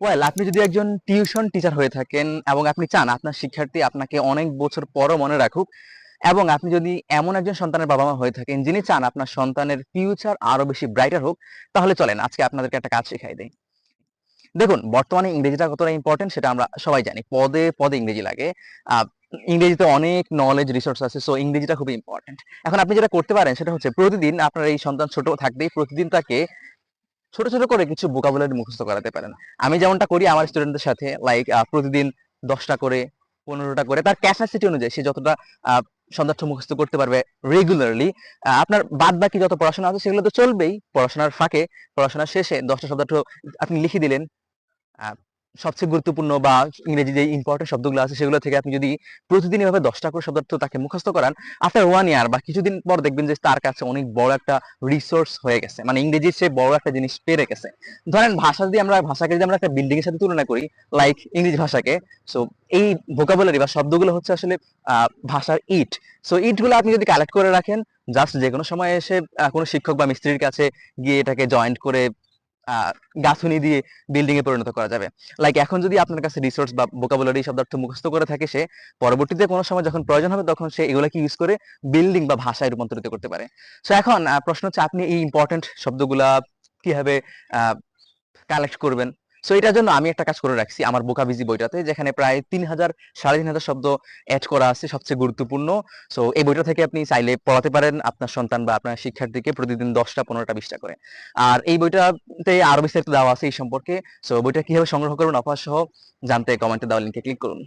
Well, আপনি যদি একজন টিউশন টিচার হয়ে থাকেন এবং আপনি চান আপনার শিক্ষার্থী আপনাকে অনেক বছর পরও মনে রাখুক, এবং আপনি যদি এমন একজন সন্তানের বাবা মা হয়ে থাকেন যিনি চান আপনার সন্তানের ফিউচার আরো বেশি ব্রাইটার হোক, তাহলে চলেন আজকে আপনাদেরকে একটা কাজ শেখাই দেই। দেখুন, বর্তমানে ইংরেজিটা কতটা ইম্পর্টেন্ট সেটা আমরা সবাই জানি। পদে পদে ইংরেজি লাগে। আহ, ইংরেজিতে অনেক নলেজ রিসোর্স আছে, সো ইংরেজিটা খুবই ইম্পর্টেন্ট। এখন আপনি যেটা করতে পারেন সেটা হচ্ছে প্রতিদিন আপনার এই সন্তান ছোট থাকতেই প্রতিদিন তাকে ছোট ছোট করে কিছু ভোকাবুলারি মুখস্থ করাতে পারেন। আমি যেমনটা করি আমার স্টুডেন্টদের সাথে, লাইক প্রতিদিন 10টা করে, 15টা করে, তার ক্যাপাসিটি অনুযায়ী সে যতটা আহ, শব্দার্থ মুখস্থ করতে পারবে রেগুলারলি। আপনার বাদ বাকি যত পড়াশোনা আছে সেগুলো তো চলবেই, পড়াশোনার ফাঁকে পড়াশোনার শেষে 10টা শব্দার্থ আপনি লিখে দিলেন। আহ, সবচেয়ে গুরুত্বপূর্ণ বা ইংরেজি যে ইম্পর্টেন্ট শব্দগুলো আছে সেগুলো থেকে আপনি যদি প্রতিদিন এভাবে 10টা করে শব্দার্থ তাকে মুখস্থ করান, আফটার 1 ইয়ার বা কিছুদিন পর দেখবেন যে তার কাছে অনেক বড় একটা রিসোর্স হয়ে গেছে, মানে ইংরেজির সে বড় একটা জিনিস পেরে গেছে। ধরেন ভাষাকে যদি আমরা একটা বিল্ডিং এর সাথে তুলনা করি, লাইক ইংরেজি ভাষাকে, সো এই ভোকাবুলারি বা শব্দগুলো হচ্ছে আসলে ভাষার ইট। সো ইট গুলো আপনি যদি কালেক্ট করে রাখেন, জাস্ট যে কোনো সময় এসে কোনো শিক্ষক বা মিস্ত্রির কাছে গিয়ে এটাকে জয়েন্ট করে আহ গাঁথুনি দিয়ে বিল্ডিং এ পরিণত করা যাবে। লাইক এখন যদি আপনার কাছে রিসোর্স বা ভোকাবুলারি শব্দার্থ মুখস্থ করে থাকে, সে পরবর্তীতে কোনো সময় যখন প্রয়োজন হবে তখন সে এগুলোকে ইউজ করে বিল্ডিং বা ভাষায় রূপান্তরিত করতে পারে। সো এখন প্রশ্ন হচ্ছে আপনি এই ইম্পর্টেন্ট শব্দগুলা কিভাবে কালেক্ট করবেন। সো এটার জন্য আমি একটা কাজ করে রাখছি আমার বোকাবিজি বইটাতে, যেখানে প্রায় 3000 3,500 শব্দ অ্যাড করা আছে সবচেয়ে গুরুত্বপূর্ণ। সো এই বইটা থেকে আপনি চাইলে পড়াতে পারেন আপনার সন্তান বা আপনার শিক্ষার্থীকে প্রতিদিন 10টা 15টা 20টা করে। আর এই বইটাতে আরো বিস্তারিত দেওয়া আছে এই সম্পর্কে। সো বইটা কিভাবে সংগ্রহ করবেন অফার সহ জানতে কমেন্টে দেওয়া লিঙ্কে ক্লিক করুন।